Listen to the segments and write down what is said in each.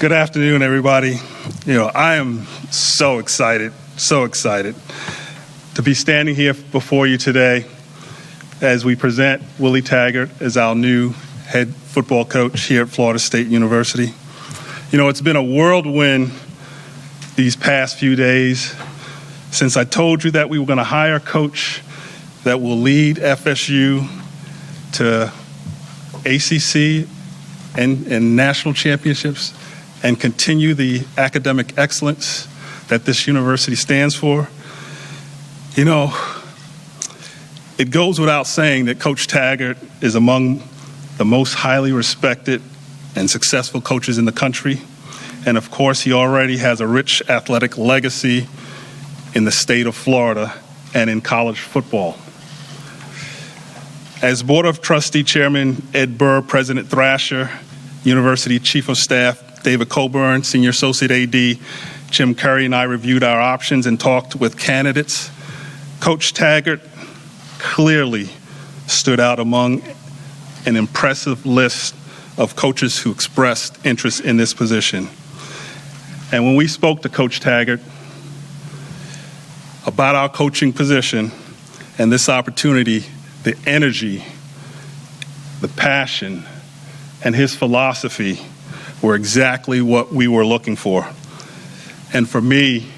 Good afternoon, everybody. I am so excited to be standing here before you today as we present Willie Taggart as our new head football coach here at Florida State University. It's been a whirlwind these past few days since I told you that we were going to hire a coach that will lead FSU to ACC and national championships and continue the academic excellence that this university stands for. It goes without saying that Coach Taggart is among the most highly respected and successful coaches in the country. And of course, he already has a rich athletic legacy in the state of Florida and in college football. As Board of Trustee Chairman Ed Burr, President Thrasher, University Chief of Staff David Coburn, Senior Associate AD Jim Curry, and I reviewed our options and talked with candidates. Coach Taggart clearly stood out among an impressive list of coaches who expressed interest in this position. And when we spoke to Coach Taggart about our coaching position and this opportunity, the energy, the passion, and his philosophy were exactly what we were looking for. And for me,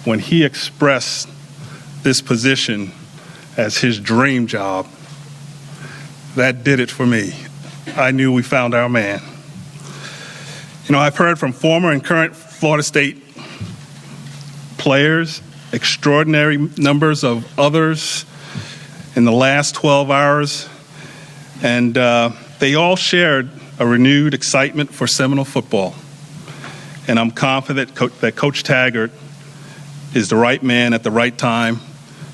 when he expressed this position as his dream job, that did it for me. I knew we found our man. I've heard from former and current Florida State players, extraordinary numbers of others in the last 12 hours, and they all shared a renewed excitement for Seminole football. And I'm confident that Coach Taggart is the right man at the right time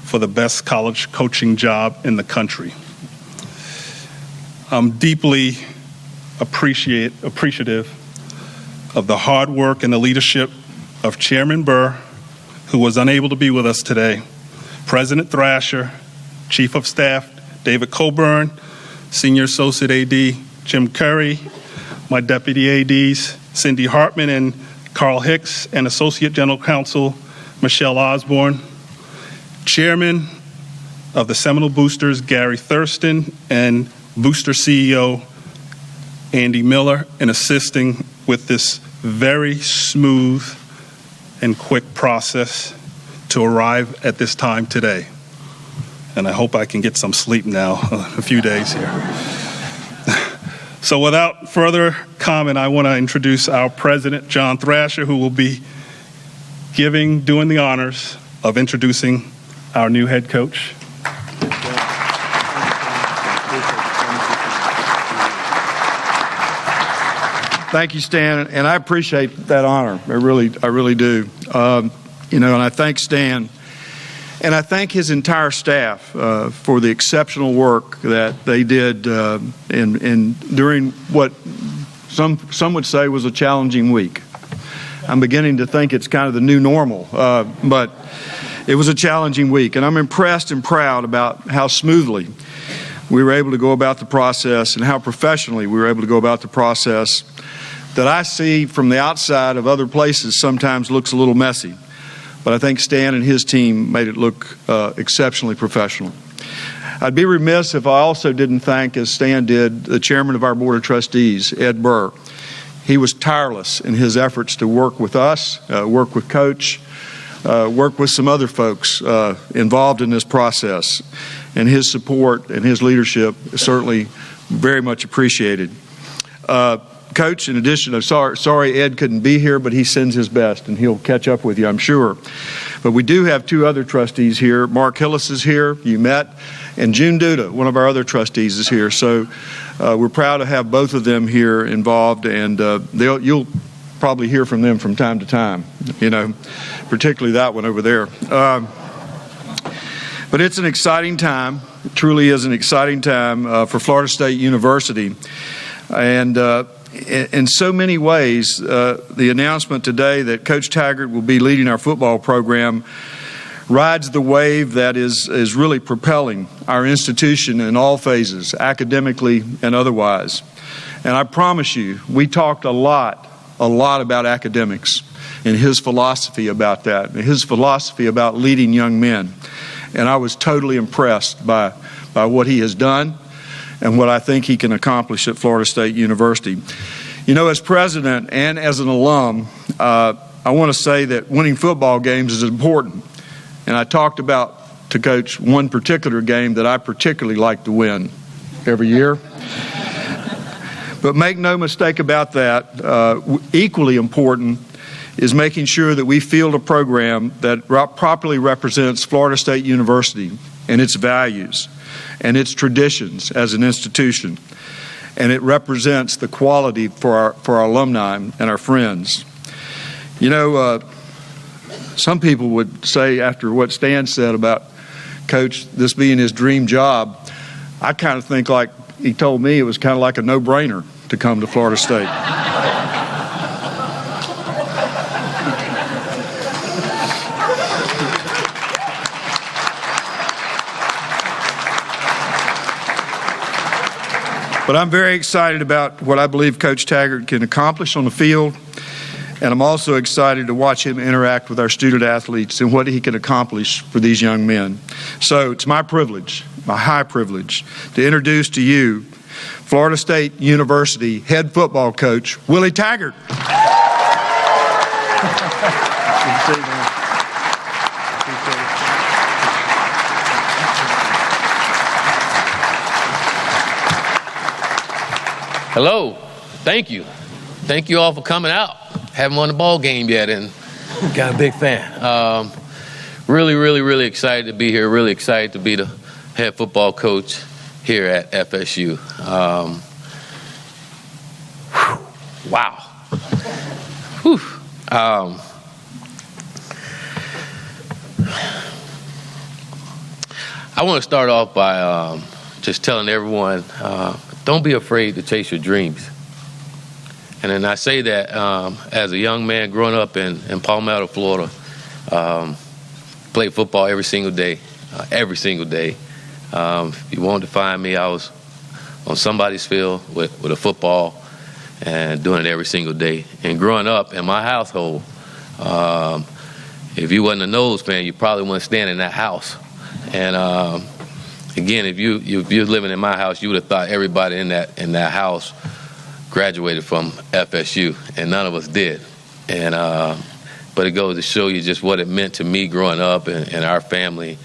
for the best college coaching job in the country. I'm deeply appreciative of the hard work and the leadership of Chairman Burr, who was unable to be with us today, President Thrasher, Chief of Staff David Coburn, Senior Associate AD Jim Curry, my Deputy ADs Cindy Hartman and Carl Hicks, and Associate General Counsel Michelle Osborne, Chairman of the Seminole Boosters Gary Thurston, and Booster CEO Andy Miller, in assisting with this very smooth and quick process to arrive at this time today. And I hope I can get some sleep now, a few days here. So without further comment, I want to introduce our president, John Thrasher, who will be doing the honors of introducing our new head coach. Thank you, Stan, and I appreciate that honor. I really do. And I thank Stan, and I thank his entire staff for the exceptional work that they did during what some would say was a challenging week. I'm beginning to think it's kind of the new normal, but it was a challenging week, and I'm impressed and proud about how smoothly we were able to go about the process and how professionally we were able to go about the process that I see from the outside of other places sometimes looks a little messy. But I think Stan and his team made it look exceptionally professional. I'd be remiss if I also didn't thank, as Stan did, the chairman of our Board of Trustees, Ed Burr. He was tireless in his efforts to work with us, work with Coach, work with some other folks involved in this process. And his support and his leadership is certainly very much appreciated. Coach, in addition, I'm sorry Ed couldn't be here, but he sends his best, and he'll catch up with you, I'm sure. But we do have two other trustees here. Mark Hillis is here, you met, and June Duda, one of our other trustees, is here. So we're proud to have both of them here involved, and you'll probably hear from them from time to time, particularly that one over there. But it's an exciting time. It truly is an exciting time for Florida State University. And in so many ways, the announcement today that Coach Taggart will be leading our football program rides the wave that is really propelling our institution in all phases, academically and otherwise. And I promise you, we talked a lot a lot about academics and his philosophy about that, and his philosophy about leading young men. And I was totally impressed by what he has done and what I think he can accomplish at Florida State University. You know, as president and as an alum, I want to say that winning football games is important. And I talked about to coach one particular game that I particularly like to win every year. But make no mistake about that, equally important is making sure that we field a program that properly represents Florida State University and its values and its traditions as an institution. And it represents the quality for our alumni and our friends. You know, some people would say, after what Stan said about Coach, this being his dream job, I kind of think like he told me it was kind of like a no-brainer to come to Florida State. But I'm very excited about what I believe Coach Taggart can accomplish on the field, and I'm also excited to watch him interact with our student athletes and what he can accomplish for these young men. So it's my privilege, my high privilege, to introduce to you Florida State University head football coach, Willie Taggart. Hello. Thank you. Thank you all for coming out. Haven't won the ball game yet, and got a big fan. Really excited to be here. Really excited to be the head football coach here at FSU. Wow. Whew. I want to start off by just telling everyone, don't be afraid to chase your dreams. And then I say that as a young man growing up in Palmetto, Florida, played football every single day. If you wanted to find me, I was on somebody's field with a football and doing it every single day. And growing up in my household, if you wasn't a Noles fan, you probably wouldn't stand in that house. And again, if you're living in my house, you would have thought everybody in that house graduated from FSU, and none of us did. And but it goes to show you just what it meant to me growing up and our family,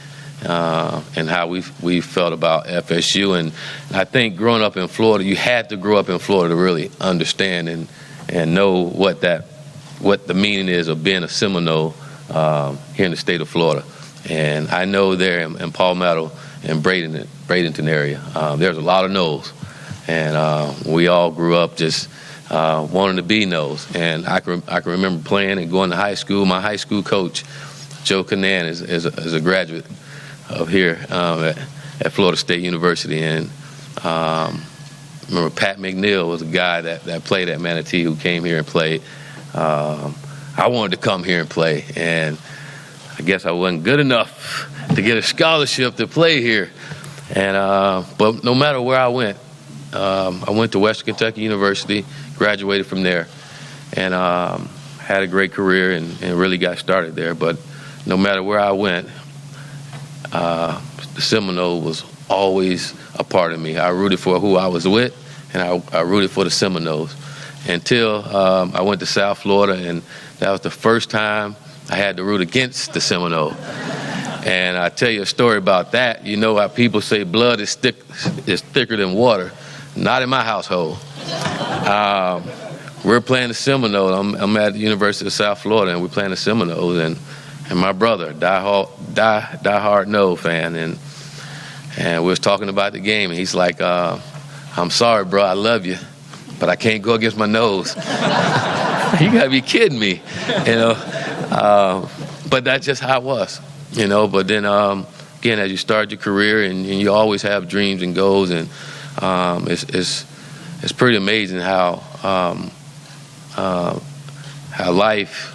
and how we felt about FSU. And I think growing up in Florida, you had to grow up in Florida to really understand and know what the meaning is of being a Seminole here in the state of Florida. And I know there in Palmetto and Bradenton area, there's a lot of Noles. And we all grew up just wanting to be Noles. And I can remember playing and going to high school. My high school coach, Joe Canan, is a graduate of here at Florida State University. And remember Pat McNeil was a guy that played at Manatee who came here and played. I wanted to come here and play, and I guess I wasn't good enough to get a scholarship to play here. And but no matter where I went to Western Kentucky University, graduated from there, and had a great career and really got started there. But no matter where I went, the Seminole was always a part of me. I rooted for who I was with, and I rooted for the Seminoles until I went to South Florida, and that was the first time I had to root against the Seminole. And I tell you a story about that. You know how people say blood is thicker than water. Not in my household. We're playing the Seminoles. I'm at the University of South Florida, and we're playing the Seminoles. And my brother, diehard Nole fan, and we was talking about the game, and he's like, "I'm sorry, bro, I love you, but I can't go against my nose." You gotta be kidding me, you know. But that's just how it was, you know. But then again, as you start your career, and you always have dreams and goals, and it's pretty amazing how life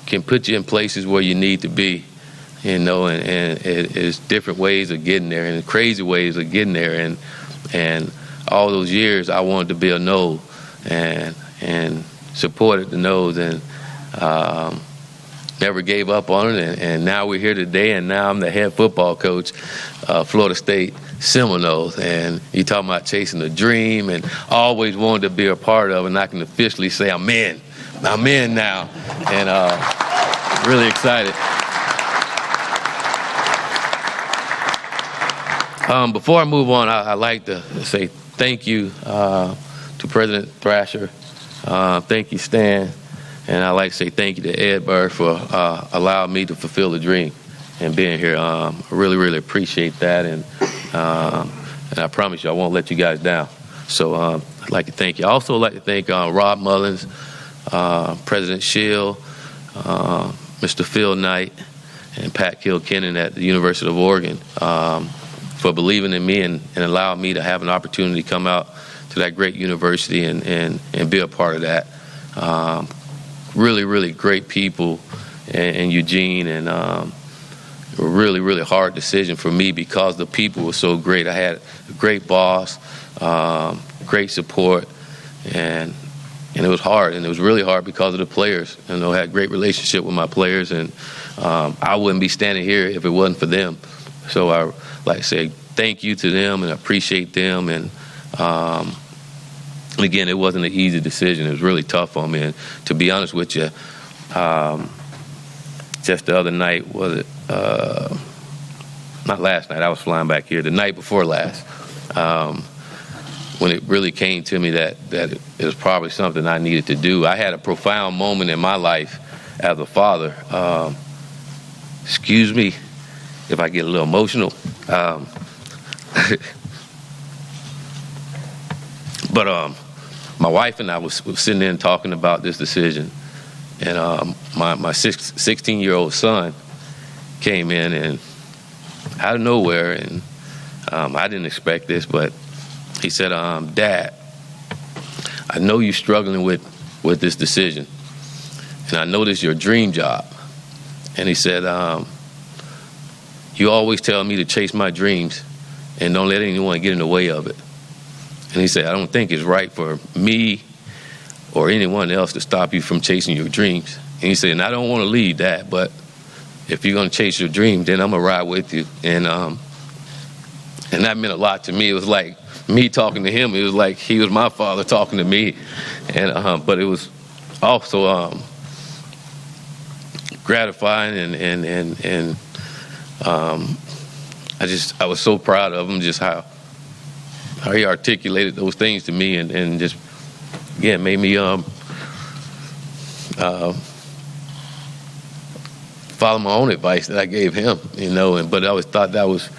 can put you in places where you need to be, you know, and it's different ways of getting there and crazy ways of getting there, and all those years I wanted to be a Nole, and and supported the Noles, and never gave up on it. And now we're here today, and now I'm the head football coach, Florida State Seminoles. And you talking about chasing a dream and always wanted to be a part of it, and I can officially say I'm in now, and really excited. Before I move on, I'd like to say thank you to President Thrasher. Thank you, Stan. And I'd like to say thank you to Ed Burr for allowing me to fulfill the dream and being here. I really, really appreciate that. And I promise you I won't let you guys down. So I'd like to thank you. I also like to thank Rob Mullins, President Shield, Mr. Phil Knight, and Pat Kilkennon at the University of Oregon for believing in me and allowing me to have an opportunity to come out to that great university and be a part of that. Really, really great people in Eugene, and a really, really hard decision for me because the people were so great. I had a great boss, great support, and it was hard, and it was really hard because of the players. I had a great relationship with my players, and I wouldn't be standing here if it wasn't for them. So I like to say thank you to them, and I appreciate them. And again, it wasn't an easy decision. It was really tough on me. And to be honest with you, just the other night, was it not last night, I was flying back here, the night before last, when it really came to me that it was probably something I needed to do. I had a profound moment in my life as a father. Excuse me if I get a little emotional. But my wife and I was sitting there and talking about this decision, and my 16-year-old son came in and out of nowhere, and I didn't expect this, but he said, "Dad, I know you're struggling with this decision, and I know this is your dream job." And he said, "You always tell me to chase my dreams and don't let anyone get in the way of it." And he said, "I don't think it's right for me or anyone else to stop you from chasing your dreams." And he said, "And I don't want to lead that, but if you're going to chase your dream, then I'm going to ride with you." And that meant a lot to me. It was like me talking to him. It was like he was my father talking to me. And but it was also gratifying, and I was so proud of him, just how he articulated those things to me, and just again made me follow my own advice that I gave him, but I always thought that was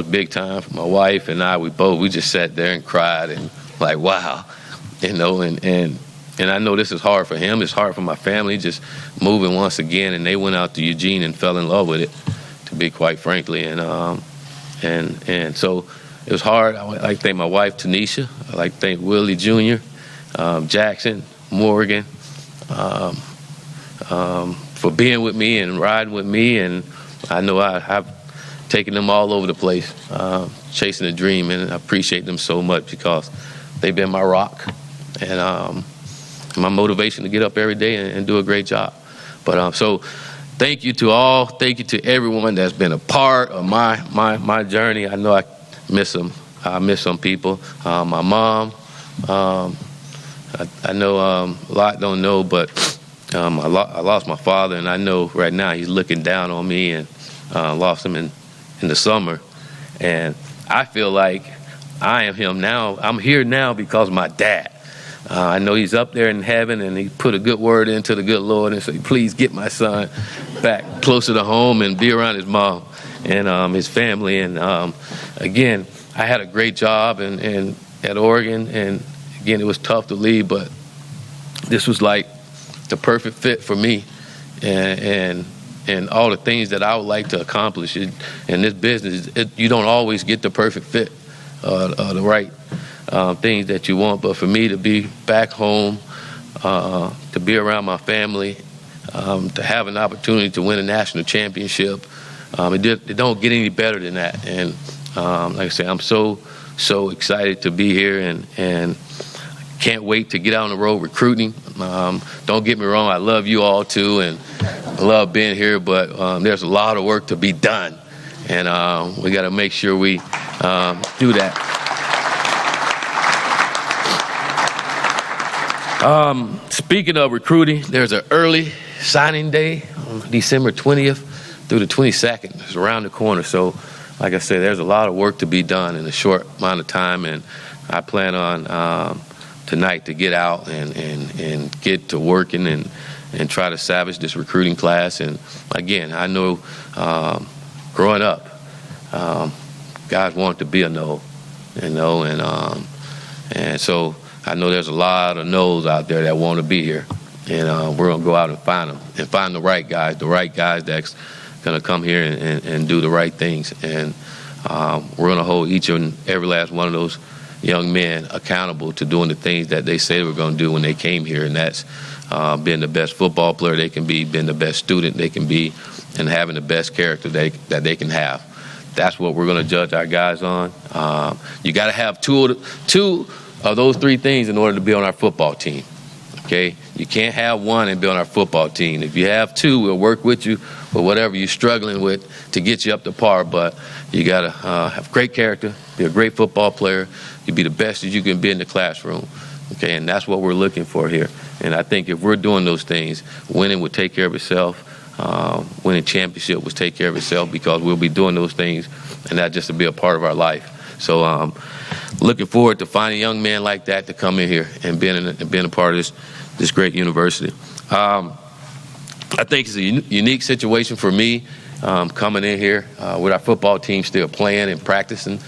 big time for my wife and I. We just sat there and cried and like, wow, and I know this is hard for him. It's hard for my family, just moving once again, and they went out to Eugene and fell in love with it, to be quite frankly, and so it was hard. I like to thank my wife, Tanisha. I like to thank Willie Jr., Jackson, Morgan, for being with me and riding with me. And I know I've taken them all over the place, chasing a dream, and I appreciate them so much because they've been my rock and my motivation to get up every day and do a great job. But so thank you to all. Thank you to everyone that's been a part of my journey. I know I miss them. I miss some people. My mom, I know a lot don't know, but I lost my father, and I know right now he's looking down on me, and lost him in the summer. And I feel like I am him now. I'm here now because of my dad. I know he's up there in heaven, and he put a good word into the good Lord and said, "Please get my son back closer to home and be around his mom and his family." And again, I had a great job and at Oregon, and again, it was tough to leave, but this was like the perfect fit for me and all the things that I would like to accomplish in this business. You don't always get the perfect fit, the right things that you want, but for me to be back home, to be around my family, to have an opportunity to win a national championship, it don't get any better than that. And like I say, I'm so excited to be here, and can't wait to get out on the road recruiting. Don't get me wrong, I love you all too, and I love being here, but there's a lot of work to be done, and we got to make sure we do that. Speaking of recruiting, there's an early signing day on December 20th through the 22nd. It's around the corner, so like I said, there's a lot of work to be done in a short amount of time, and I plan on tonight to get out and get to working and try to salvage this recruiting class. And again, I know growing up, guys want to be a no, and so I know there's a lot of no's out there that want to be here, and we're gonna go out and find them and find the right guys that's gonna come here and do the right things, and we're gonna hold each and every last one of those young men accountable to doing the things that they say they were going to do when they came here, and that's being the best football player they can be, being the best student they can be, and having the best character that they can have. That's what we're going to judge our guys on. You got to have two of those three things in order to be on our football team. Okay, you can't have one and be on our football team. If you have two, we'll work with you with whatever you're struggling with to get you up to par. But you got to have great character, be a great football player. You be the best that you can be in the classroom. Okay, and that's what we're looking for here. And I think if we're doing those things, winning will take care of itself. Winning championship will take care of itself, because we'll be doing those things, and that just to be a part of our life. So looking forward to finding young men like that to come in here and being a part of this great university. I think it's a unique situation for me coming in here with our football team still playing and practicing.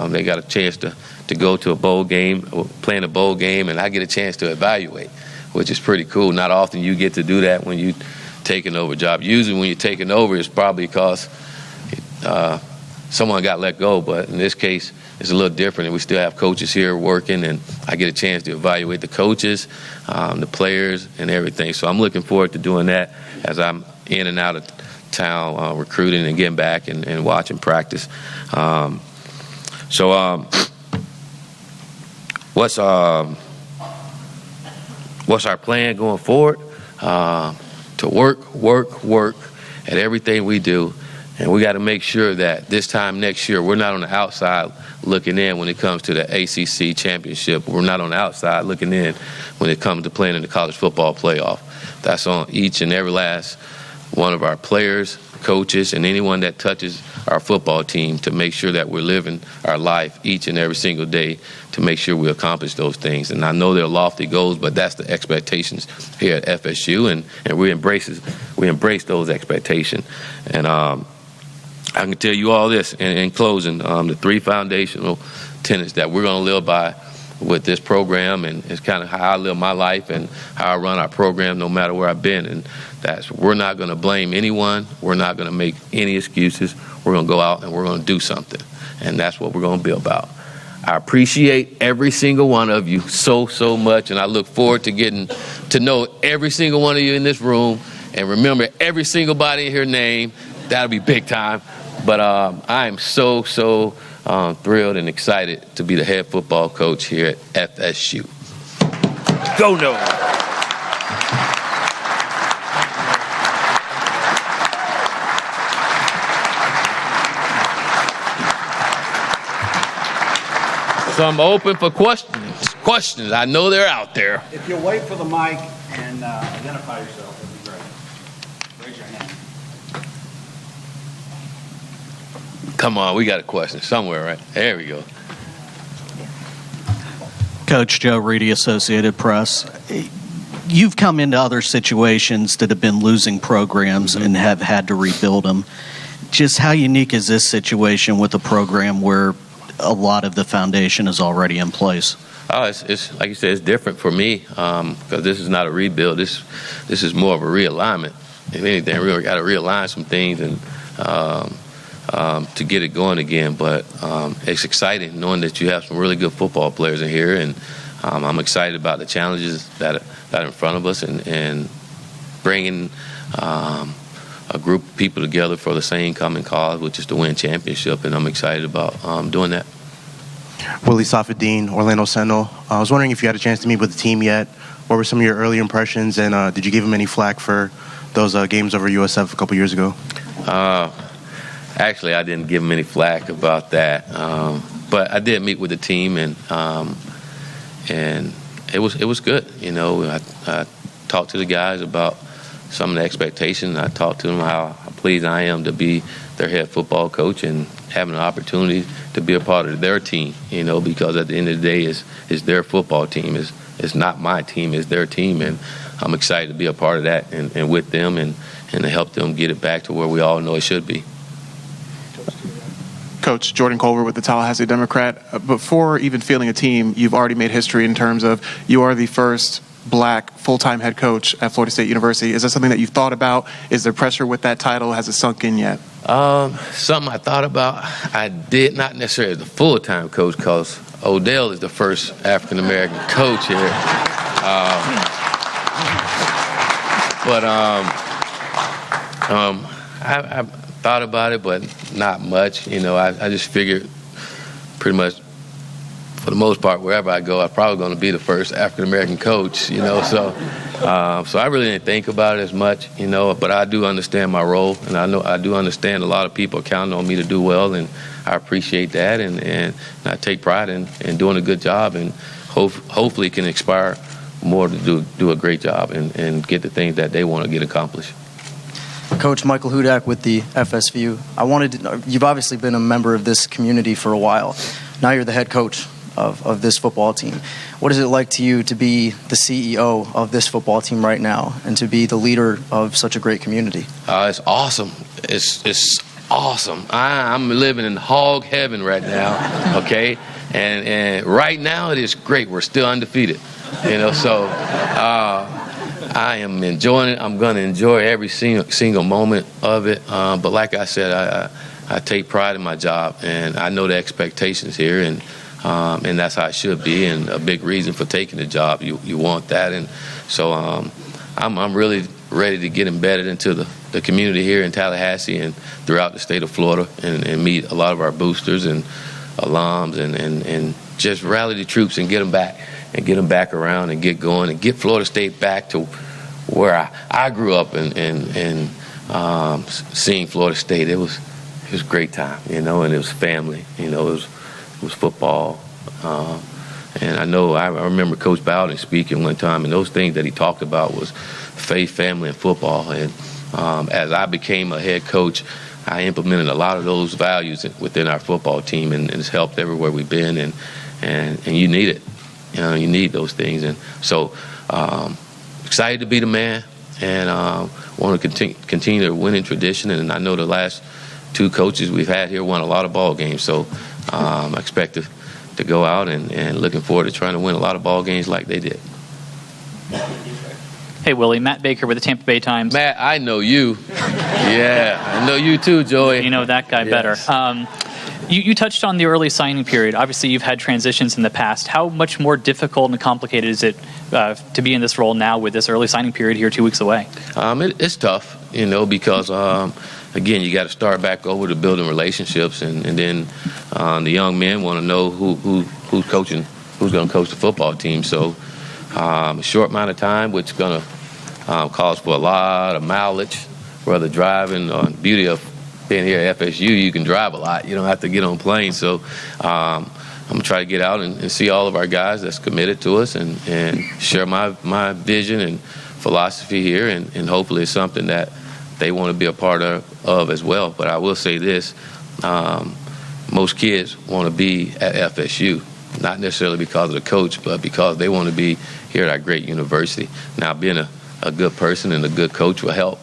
They got a chance to go to a bowl game, playing a bowl game, and I get a chance to evaluate, which is pretty cool. Not often you get to do that when you taking over a job. Usually when you're taking over, it's probably because someone got let go, but in this case, it's a little different, and we still have coaches here working, and I get a chance to evaluate the coaches, the players, and everything. So I'm looking forward to doing that as I'm in and out of town recruiting and getting back and watching practice. What's our plan going forward? To work at everything we do. And we got to make sure that this time next year, we're not on the outside looking in when it comes to the ACC championship. We're not on the outside looking in when it comes to playing in the college football playoff. That's on each and every last one of our players, coaches, and anyone that touches our football team to make sure that we're living our life each and every single day to make sure we accomplish those things. And I know they're lofty goals, but that's the expectations here at FSU, and we embrace those expectations. And I can tell you all this in closing, the three foundational tenets that we're going to live by with this program, and it's kind of how I live my life and how I run our program no matter where I've been. And that's, we're not going to blame anyone. We're not going to make any excuses. We're going to go out and we're going to do something. And that's what we're going to be about. I appreciate every single one of you so much, and I look forward to getting to know every single one of you in this room and remember every single body in here name. That'll be big time. But I am so thrilled and excited to be the head football coach here at FSU. Go Noah! So I'm open for questions. I know they're out there. If you'll wait for the mic and identify yourself, that'd be great. Raise your hand. Come on, we got a question somewhere, right? There we go. Coach Joe Reedy, Associated Press. You've come into other situations that have been losing programs and have had to rebuild them. Just how unique is this situation with a program where a lot of the foundation is already in place? Oh, it's like you said, it's different for me because this is not a rebuild. This is more of a realignment. If anything, we really got to realign some things and to get it going again. But it's exciting knowing that you have some really good football players in here, and I'm excited about the challenges that are in front of us and bringing a group of people together for the same common cause, which is to win championship, and I'm excited about doing that. Willie Taggart, Orlando Sentinel. I was wondering if you had a chance to meet with the team yet. What were some of your early impressions, and did you give him any flack for those games over USF a couple years ago? Actually, I didn't give him any flack about that, but I did meet with the team, and it was good. I talked to the guys about some of the expectations. I talked to them how pleased I am to be their head football coach and having an opportunity to be a part of their team. Because at the end of the day, it's their football team. It's not my team. It's their team, and I'm excited to be a part of that and with them and to help them get it back to where we all know it should be. Coach Jordan Culver with the Tallahassee Democrat. Before even fielding a team, you've already made history in terms of you are the first black full-time head coach at Florida State University. Is that something that you've thought about? Is there pressure with that title? Has it sunk in yet? Something I thought about. I did not necessarily as the full-time coach, because Odell is the first African-American coach here. I thought about it, but not much. I just figured pretty much for the most part, wherever I go, I'm probably going to be the first African-American coach, So I really didn't think about it as much, but I do understand my role, and I do understand a lot of people are counting on me to do well, and I appreciate that, and I take pride in doing a good job, and hopefully can inspire more to do a great job and get the things that they want to get accomplished. Coach Michael Hudak with the FSVU. You've obviously been a member of this community for a while. Now you're the head coach of this football team. What is it like to you to be the CEO of this football team right now and to be the leader of such a great community? It's awesome. It's awesome. I'm living in hog heaven right now, okay? And right now it is great. We're still undefeated, so I am enjoying it. I'm going to enjoy every single moment of it. But like I said, I take pride in my job, and I know the expectations here, and that's how it should be, and a big reason for taking the job. You want that, and so I'm really ready to get embedded into the community here in Tallahassee and throughout the state of Florida, and meet a lot of our boosters and alums, and just rally the troops and get them back around and get going and get Florida State back to where I grew up and seeing Florida State. It was a great time, and it was family, it was football. And I remember Coach Bowden speaking one time, and those things that he talked about was faith, family, and football. And as I became a head coach, I implemented a lot of those values within our football team, and it's helped everywhere we've been, and you need it. You need those things. And so excited to be the man, and want to continue the winning tradition. And I know the last two coaches we've had here won a lot of ball games, so I expect to go out and looking forward to trying to win a lot of ball games like they did. Hey, Willie, Matt Baker with the Tampa Bay Times. Matt, I know you. Yeah, I know you too, Joey. You know that guy better. You touched on the early signing period. Obviously, you've had transitions in the past. How much more difficult and complicated is it to be in this role now with this early signing period here 2 weeks away? It's tough, because, again, you got to start back over to building relationships, and then the young men want to know who's going to coach the football team. So a short amount of time, which is going to calls for a lot of mileage, whether driving or beauty of being here at FSU, you can drive a lot. You don't have to get on planes. So I'm going to try to get out and see all of our guys that's committed to us and share my vision and philosophy here, and hopefully it's something that they want to be a part of as well. But I will say this, most kids want to be at FSU, not necessarily because of the coach, but because they want to be here at our great university. Now, being a good person and a good coach will help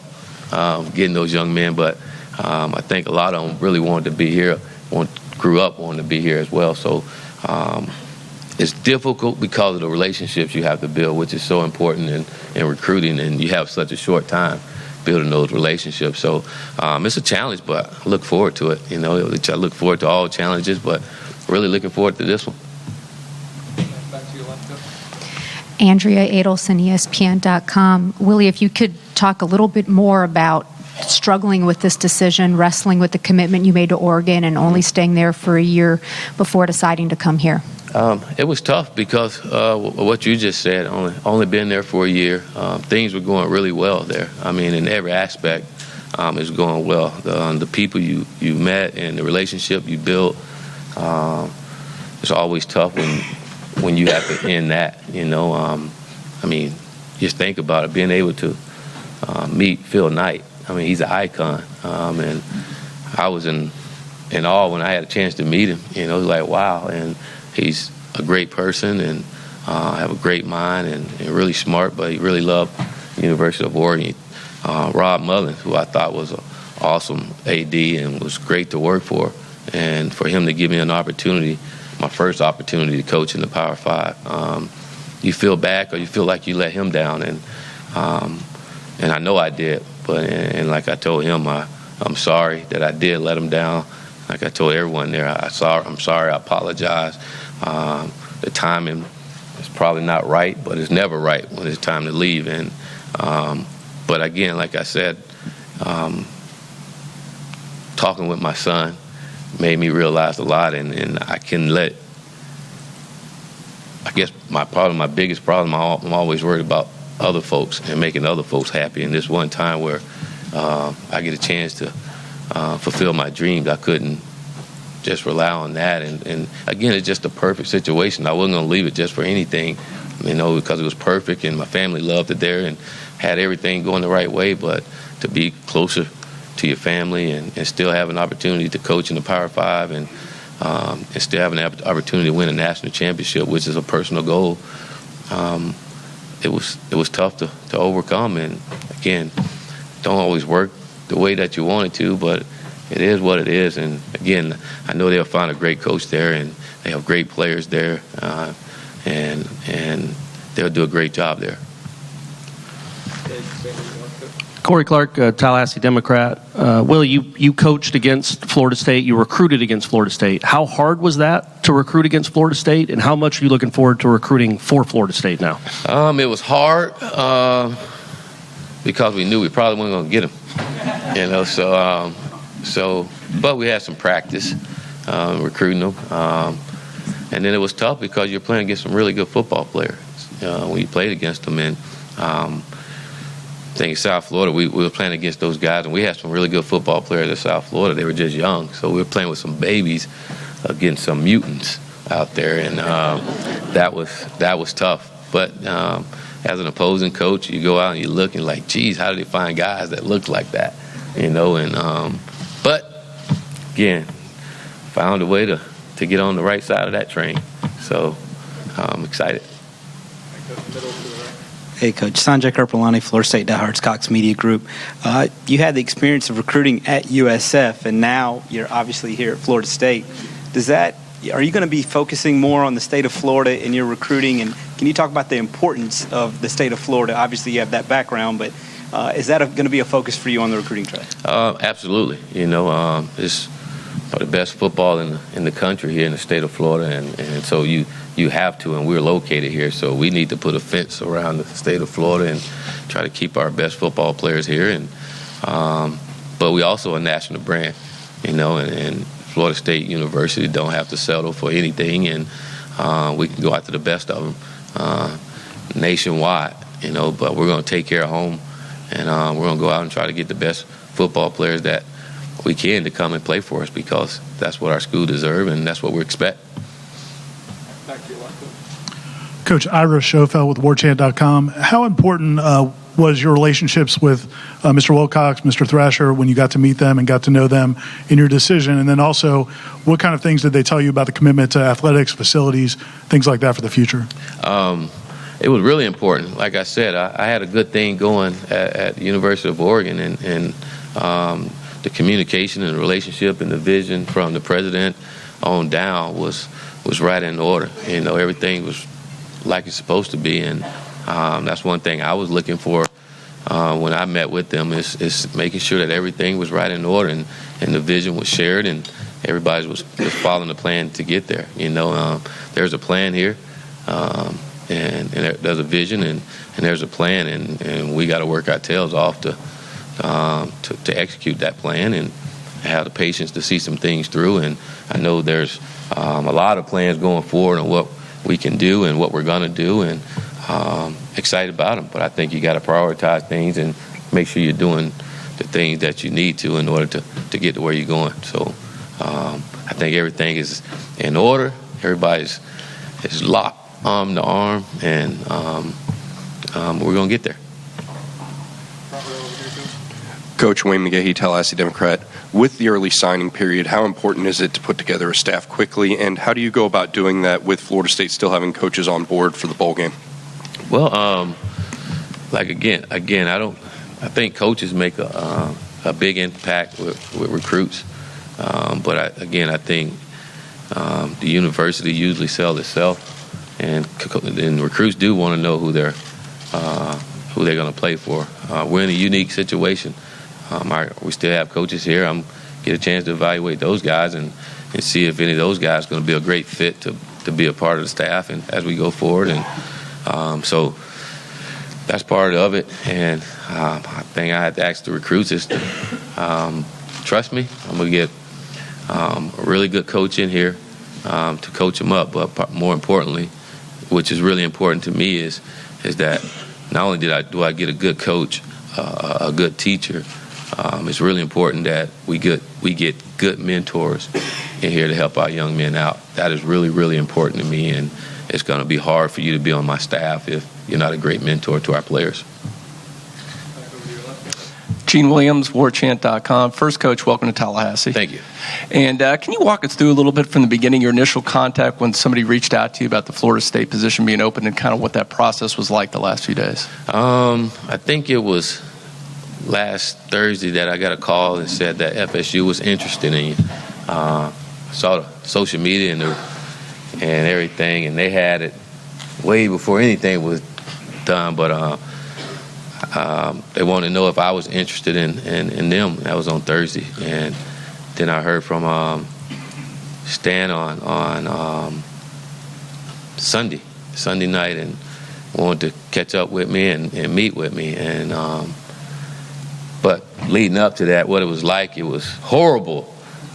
getting those young men, but I think a lot of them really wanted to be here, grew up wanting to be here as well. So it's difficult because of the relationships you have to build, which is so important in recruiting, and you have such a short time building those relationships. So it's a challenge, but I look forward to it. I look forward to all challenges, but really looking forward to this one. Andrea Adelson, ESPN.com. Willie, if you could talk a little bit more about struggling with this decision, wrestling with the commitment you made to Oregon and only staying there for a year before deciding to come here? It was tough because what you just said, only been there for a year. Things were going really well there. I mean, in every aspect, it was going well. The people you met and the relationship you built, it's always tough when you have to end that, you know. I mean, just think about it, being able to meet Phil Knight. I mean, he's an icon, and I was in awe when I had a chance to meet him. You know, like, wow, and he's a great person and have a great mind and really smart, but he really loved the University of Oregon. Rob Mullins, who I thought was an awesome AD and was great to work for, and for him to give me an opportunity, my first opportunity to coach in the Power 5, you feel bad or you feel like you let him down, and I know I did, but and like I told him, I'm sorry that I did let him down. Like I told everyone there, I'm sorry, I apologize. The timing is probably not right, but it's never right when it's time to leave. And but again, like I said, talking with my son made me realize a lot, and I can let. I guess my biggest problem, I'm always worried about other folks and making other folks happy. And this one time where I get a chance to fulfill my dreams, I couldn't just rely on that. And again, it's just a perfect situation. I wasn't going to leave it just for anything, you know, because it was perfect and my family loved it there and had everything going the right way. But to be closer to your family and still have an opportunity to coach in the Power 5 and still have an opportunity to win a national championship, which is a personal goal, it was tough to overcome. And again, don't always work the way that you want it to, but it is what it is. And again, I know they'll find a great coach there, and they have great players there, and they'll do a great job there. Corey Clark, Tallahassee Democrat. Willie, you coached against Florida State. You recruited against Florida State. How hard was that to recruit against Florida State, and how much are you looking forward to recruiting for Florida State now? It was hard because we knew we probably weren't going to get them. You know, so but we had some practice recruiting them. And then it was tough because you're playing against some really good football players when you played against them. And I think in South Florida, we were playing against those guys, and we had some really good football players in South Florida. They were just young, so we were playing with some babies against some mutants out there, and that was tough. But as an opposing coach, you go out and you look and like, geez, how do they find guys that look like that? You know, and but again, found a way to get on the right side of that train. So I'm excited. Hey, Coach. Sanjay Kirpalani, Florida State Diehards, Cox Media Group. You had the experience of recruiting at USF, and now you're obviously here at Florida State. Are you going to be focusing more on the state of Florida in your recruiting? And can you talk about the importance of the state of Florida? Obviously, you have that background, but is that going to be a focus for you on the recruiting track? Absolutely. You know, it's the best football in the country here in the state of Florida, and so you have to, and we're located here, so we need to put a fence around the state of Florida and try to keep our best football players here. And but we also a national brand, you know, and Florida State University don't have to settle for anything, and we can go after the best of them nationwide, you know. But we're going to take care of home, and we're going to go out and try to get the best football players that we can to come and play for us, because that's what our school deserves and that's what we expect. Coach Ira Schofel with Warchant.com. How important was your relationships with Mr. Wilcox, Mr. Thrasher, when you got to meet them and got to know them in your decision? And then also, what kind of things did they tell you about the commitment to athletics, facilities, things like that for the future? It was really important. Like I said, I had a good thing going at the University of Oregon, and the communication and the relationship and the vision from the president on down was right in order. You know, everything was like it's supposed to be, and that's one thing I was looking for when I met with them is making sure that everything was right in order and the vision was shared and everybody was following the plan to get there. You know, there's a plan here, and there's a vision and there's a plan, and we got to work our tails off to to execute that plan and have the patience to see some things through. And I know there's a lot of plans going forward on what we can do and what we're going to do, and excited about them. But I think you got to prioritize things and make sure you're doing the things that you need to in order to get to where you're going. So I think everything is in order. Everybody's is locked arm to arm, and we're going to get there. Coach Wayne McGahee, Tallahassee Democrat. With the early signing period, how important is it to put together a staff quickly, and how do you go about doing that with Florida State still having coaches on board for the bowl game? Well, I think coaches make a big impact with recruits, but I think the university usually sells itself, and recruits do want to know who they're going to play for. We're in a unique situation. We still have coaches here. I'm get a chance to evaluate those guys and see if any of those guys are going to be a great fit to be a part of the staff and as we go forward. And so that's part of it. And I think I had to ask the recruits is to trust me. I'm going to get a really good coach in here to coach them up. But more importantly, which is really important to me, is that not only do I get a good coach, a good teacher, it's really important that we get good mentors in here to help our young men out. That is really, really important to me, and it's going to be hard for you to be on my staff if you're not a great mentor to our players. Gene Williams, Warchant.com. First, Coach, welcome to Tallahassee. Thank you. And can you walk us through a little bit from the beginning, your initial contact when somebody reached out to you about the Florida State position being open, and kind of what that process was like the last few days? I think it was last Thursday that I got a call and said that FSU was interested in you. I saw the social media and everything, and they had it way before anything was done, but they wanted to know if I was interested in them. That was on Thursday, and then I heard from Stan on Sunday night, and wanted to catch up with me and meet with me. And but leading up to that, what it was like, it was horrible,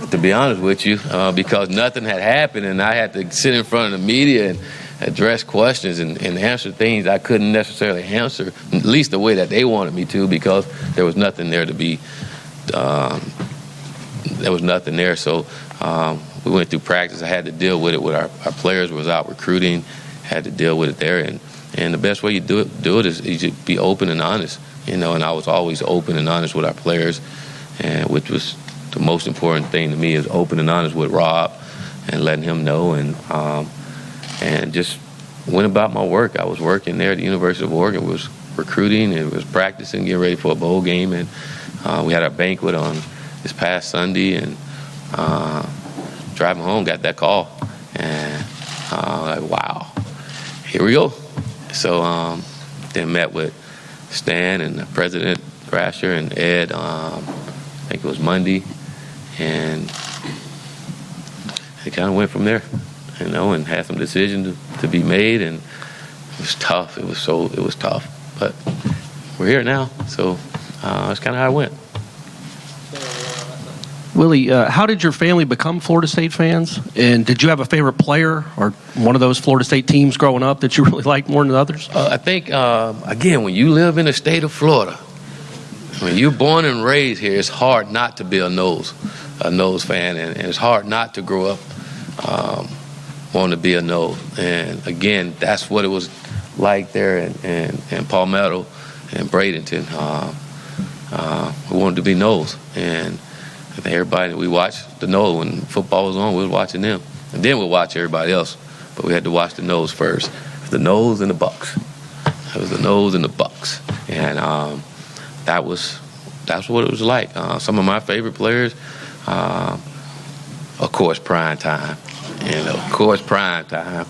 to be honest with you, because nothing had happened, and I had to sit in front of the media and address questions and answer things I couldn't necessarily answer, at least the way that they wanted me to, because there was nothing there to be. There was nothing there, so we went through practice. I had to deal with it with our players. Was out recruiting, had to deal with it there, and the best way you do it is you be open and honest, and I was always open and honest with our players, and which was the most important thing to me, is open and honest with Rob and letting him know, and just went about my work. I was working there at the University of Oregon, was recruiting, and was practicing, getting ready for a bowl game, and we had our banquet on this past Sunday, and driving home, got that call, and like, wow, here we go. So then met with Stan and the president, Thrasher, and Ed, I think it was Monday, and it kind of went from there, and had some decisions to be made, and it was tough. It was tough, but we're here now, so that's kind of how it went. Willie, how did your family become Florida State fans? And did you have a favorite player or one of those Florida State teams growing up that you really liked more than others? I think, again, when you live in the state of Florida, when you're born and raised here, it's hard not to be a nose fan, and it's hard not to grow up wanting to be a nose. And, again, that's what it was like there in Palmetto and Bradenton. We wanted to be nose, and I think everybody, we watched the nose when football was on. We was watching them, and then we'll watch everybody else. But we had to watch the nose first. The nose and the Bucks. It was the nose and the Bucks, and that's what it was like. Some of my favorite players, of course, prime time, and of course, prime time.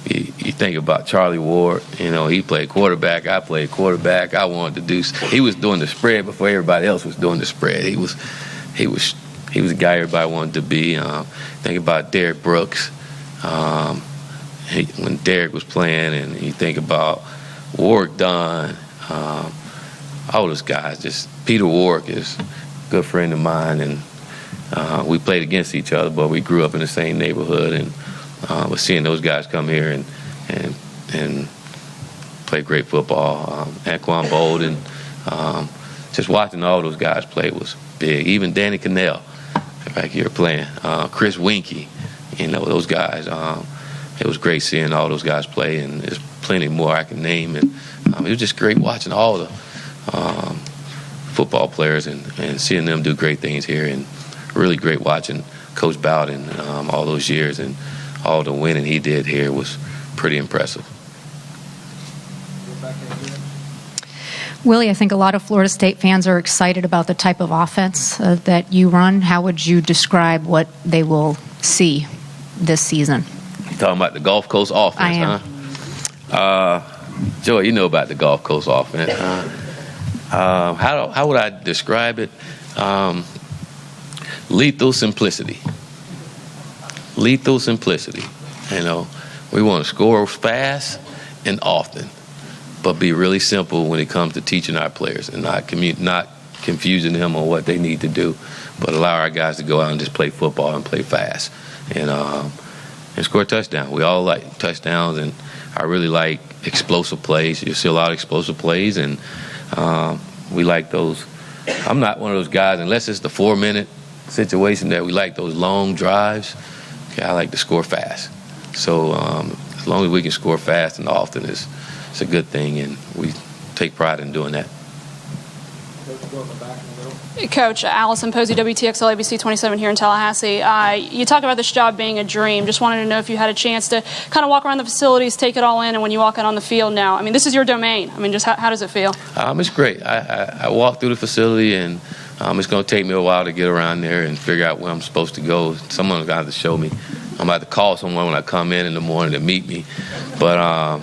You think about Charlie Ward. He played quarterback. I played quarterback. I wanted to do. He was doing the spread before everybody else was doing the spread. He was the guy everybody wanted to be. Think about Derrick Brooks. When Derrick was playing, and you think about Warwick Dunn, all those guys. Just Peter Warwick is a good friend of mine, and we played against each other, but we grew up in the same neighborhood, and was seeing those guys come here and play great football. Anquan Bolden, just watching all those guys play was big. Even Danny Cannell, back here playing. Chris Winkie, those guys. It was great seeing all those guys play, and there's plenty more I can name. And it was just great watching all the football players and seeing them do great things here, and really great watching Coach Bowden all those years, and all the winning he did here was pretty impressive. Willie, I think a lot of Florida State fans are excited about the type of offense that you run. How would you describe what they will see this season? You talking about the Gulf Coast offense, I am. huh? Joey, you know about the Gulf Coast offense. How would I describe it? Lethal simplicity. Lethal simplicity. We want to score fast and often, but be really simple when it comes to teaching our players and not confusing them on what they need to do, but allow our guys to go out and just play football and play fast and score a touchdown. We all like touchdowns, and I really like explosive plays. You see a lot of explosive plays, and we like those. I'm not one of those guys, unless it's the 4-minute situation, that we like those long drives. Okay, I like to score fast. So as long as we can score fast and often, it's a good thing, and we take pride in doing that. Coach, Allison Posey, WTXL ABC 27 here in Tallahassee. You talk about this job being a dream. Just wanted to know if you had a chance to kind of walk around the facilities, take it all in, and when you walk out on the field now, I mean, this is your domain. I mean, just how does it feel? It's great. I walk through the facility, and it's going to take me a while to get around there and figure out where I'm supposed to go. Someone's going to have to show me. I'm going to have to call someone when I come in the morning to meet me. But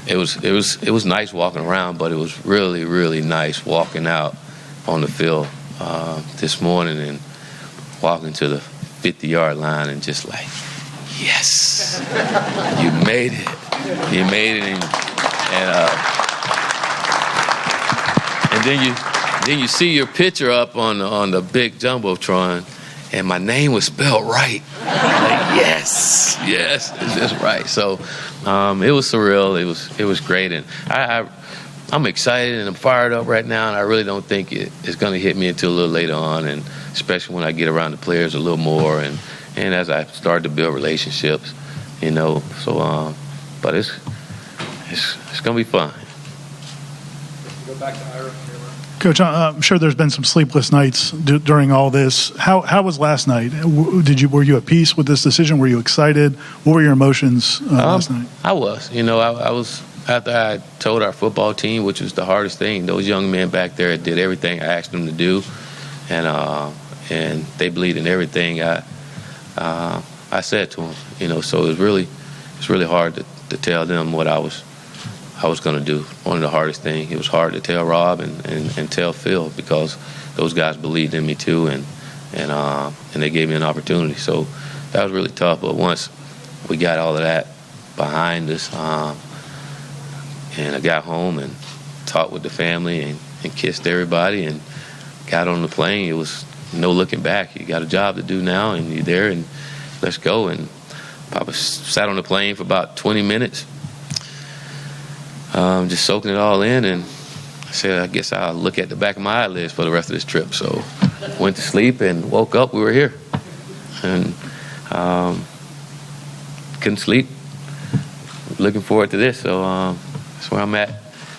it was nice walking around, but it was really, really nice walking out on the field this morning and walking to the 50-yard line and just like, yes, you made it. You made it. And then you see your picture up on the big jumbotron, and my name was spelled right. Like, yes, it's just right. So it was surreal. It was great, and I'm excited and I'm fired up right now, and I really don't think it's going to hit me until a little later on, and especially when I get around the players a little more, and as I start to build relationships, So, but it's going to be fun. Go back to Ira. Coach, I'm sure there's been some sleepless nights during all this. How was last night? Were you at peace with this decision? Were you excited? What were your emotions last night? I was. I was, after I told our football team, which was the hardest thing. Those young men back there did everything I asked them to do, and they believed in everything I said to them. So it's really hard to tell them what I was going to do. One of the hardest things. It was hard to tell Rob and tell Phil, because those guys believed in me too, and they gave me an opportunity. So that was really tough. But once we got all of that behind us, and I got home and talked with the family and kissed everybody and got on the plane, it was no looking back. You got a job to do now, and you're there, and let's go. And Papa sat on the plane for about 20 minutes. Just soaking it all in, and I said, I guess I'll look at the back of my eyelids for the rest of this trip. So went to sleep and woke up, we were here. And couldn't sleep. Looking forward to this. So that's where I'm at.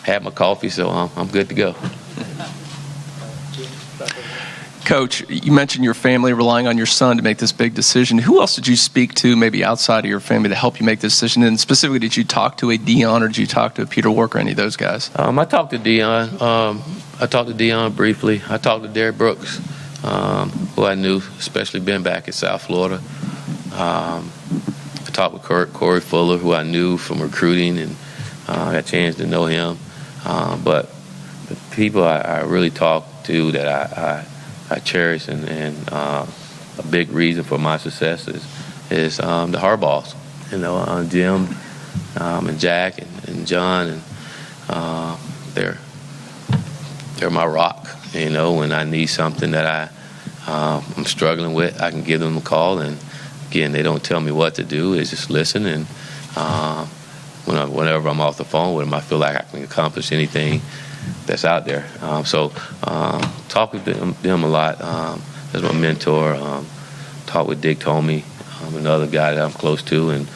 Had my coffee, so I'm good to go. Coach, you mentioned your family relying on your son to make this big decision. Who else did you speak to, maybe outside of your family, to help you make this decision? And specifically, did you talk to a Dion, or did you talk to a Peter Walker, or any of those guys? I talked to Dion. I talked to Dion briefly. I talked to Derek Brooks, who I knew, especially being back in South Florida. I talked with Corey Fuller, who I knew from recruiting, and I got a chance to know him. But the people I really talked to that I cherish, and a big reason for my success is the Harbaughs, Jim and Jack and John, and they're my rock. You know, when I need something that I'm struggling with, I can give them a call. And again, they don't tell me what to do. They just listen. And whenever I'm off the phone with them, I feel like I can accomplish anything that's out there. So talk with them a lot. As my mentor, talk with Dick Tomey, another guy that I'm close to, and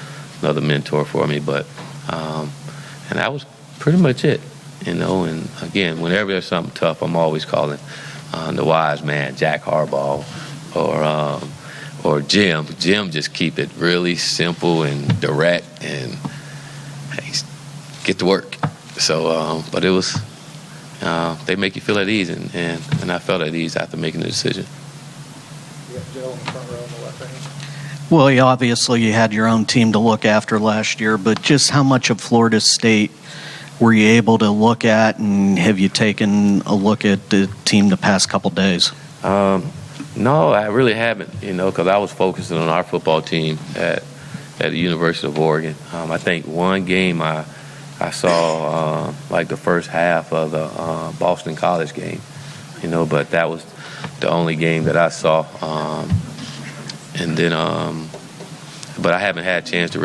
another mentor for me. But and that was pretty much it, you know. And again, whenever there's something tough, I'm always calling the wise man, Jack Harbaugh, or Jim. Jim just keep it really simple and direct, and hey, get to work. So, but it was they make you feel at ease, and I felt at ease after making the decision. Well, obviously you had your own team to look after last year, but just how much of Florida State were you able to look at, and have you taken a look at the team the past couple days? No, I really haven't, you know, because I was focusing on our football team at the University of Oregon. I think one game I saw like the first half of the Boston College game, you know, but that was the only game that I saw. And then, but I haven't had a chance to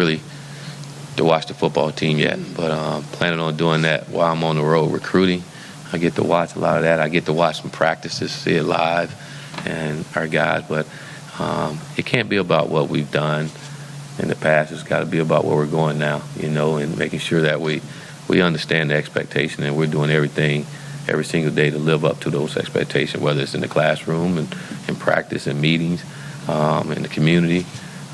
watch the football team yet. But planning on doing that while I'm on the road recruiting. I get to watch a lot of that. I get to watch some practices, see it live, and our guys. But it can't be about what we've done in the past. It's got to be about where we're going now, you know, and making sure that we understand the expectation and we're doing everything every single day to live up to those expectations, whether it's in the classroom and in practice and meetings, in the community.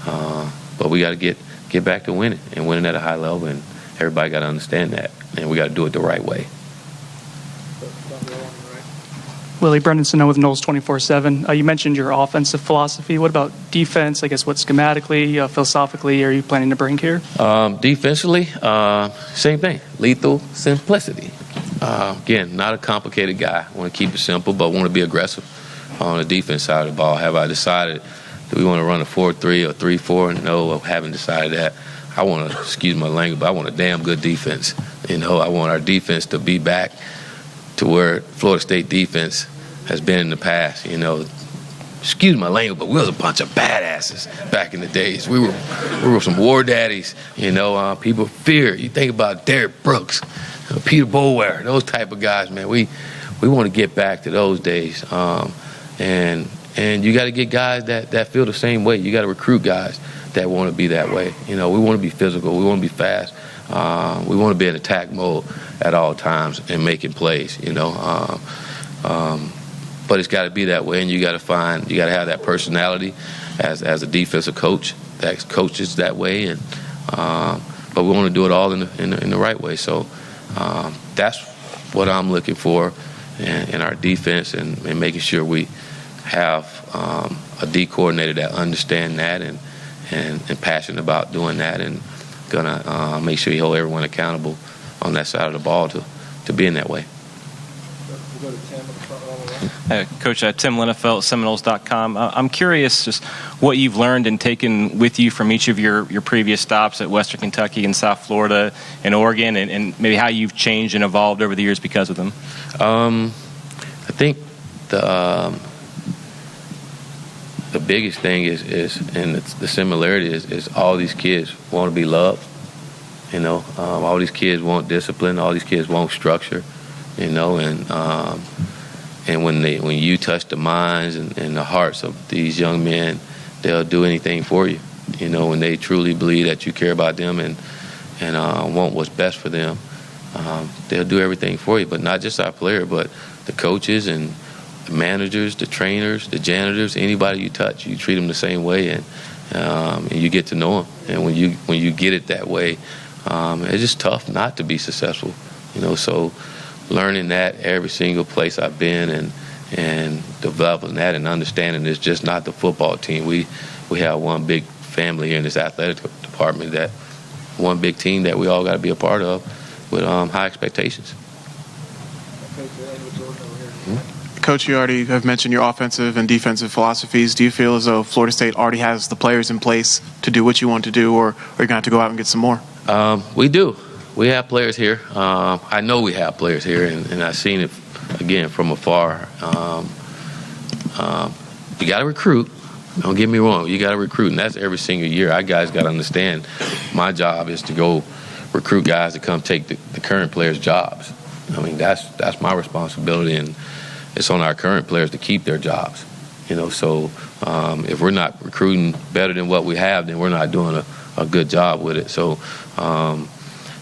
But we got to get back to winning and winning at a high level, and everybody got to understand that, and we got to do it the right way. Willie, Brendan Sano with Knowles 24/7. You mentioned your offensive philosophy. What about defense? I guess what schematically, philosophically are you planning to bring here? Defensively, same thing. Lethal simplicity. Again, not a complicated guy. I want to keep it simple, but want to be aggressive on the defense side of the ball. Have I decided do we want to run a 4-3 or 3-4? No, I haven't decided that. I want to, excuse my language, but I want a damn good defense. You know, I want our defense to be back to where Florida State defense has been in the past. You know, excuse my language, but we was a bunch of badasses back in the days. We were some war daddies. You know, people fear. You think about Derek Brooks, Peter Boulware, those type of guys, man. We want to get back to those days. And you got to get guys that feel the same way. You got to recruit guys that want to be that way. You know, we want to be physical. We want to be fast. We want to be in attack mode at all times and making plays, you know. But it's got to be that way, and you got to have that personality as a defensive coach that coaches that way. And but we want to do it all in the right way. So that's what I'm looking for in our defense, and making sure we have a D coordinator that understands that and passionate about doing that, and gonna make sure he hold everyone accountable on that side of the ball to be in that way. We'll go to Tim in the front row. Coach, Tim Linnefelt, Seminoles.com. I'm curious just what you've learned and taken with you from each of your previous stops at Western Kentucky and South Florida and Oregon, and maybe how you've changed and evolved over the years because of them. I think the biggest thing is and the similarity is all these kids want to be loved. You know, all these kids want discipline. All these kids want structure. You know, and when you touch the minds and the hearts of these young men, they'll do anything for you. You know, when they truly believe that you care about them and want what's best for them, they'll do everything for you. But not just our player, but the coaches and the managers, the trainers, the janitors, anybody you touch, you treat them the same way, and you get to know them. And when you get it that way, it's just tough not to be successful. You know, so learning that every single place I've been and developing that and understanding it's just not the football team. We have one big family here in this athletic department, that one big team that we all got to be a part of with high expectations. Coach, you already have mentioned your offensive and defensive philosophies. Do you feel as though Florida State already has the players in place to do what you want to do, or are you going to have to go out and get some more? We do. We have players here. I know we have players here, and I've seen it, again, from afar. You got to recruit. Don't get me wrong. You got to recruit, and that's every single year. Our guys got to understand my job is to go recruit guys to come take the current players' jobs. I mean, that's my responsibility, and it's on our current players to keep their jobs. So if we're not recruiting better than what we have, then we're not doing a good job with it. So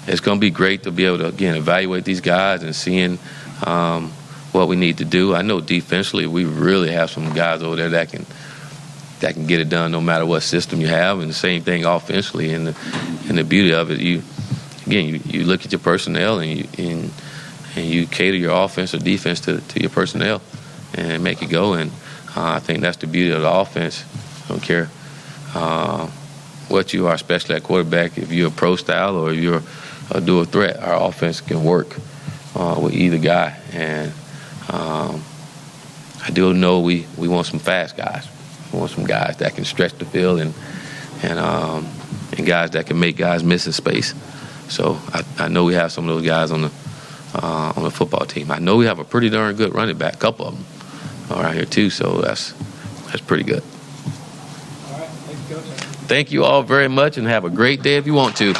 it's going to be great to be able to, again, evaluate these guys and seeing what we need to do. I know defensively we really have some guys over there that can get it done no matter what system you have, and the same thing offensively. And the beauty of it, you look at your personnel and you cater your offense or defense to your personnel and make it go. And I think that's the beauty of the offense. I don't care what you are, especially at quarterback. If you're a pro style or if you're a dual threat, our offense can work with either guy. And I do know we want some fast guys. We want some guys that can stretch the field and guys that can make guys miss in space. So I know we have some of those guys on the football team. I know we have a pretty darn good running back, a couple of them around here too. So that's pretty good. All right. Thank you, Coach. Thank you all very much, and have a great day if you want to.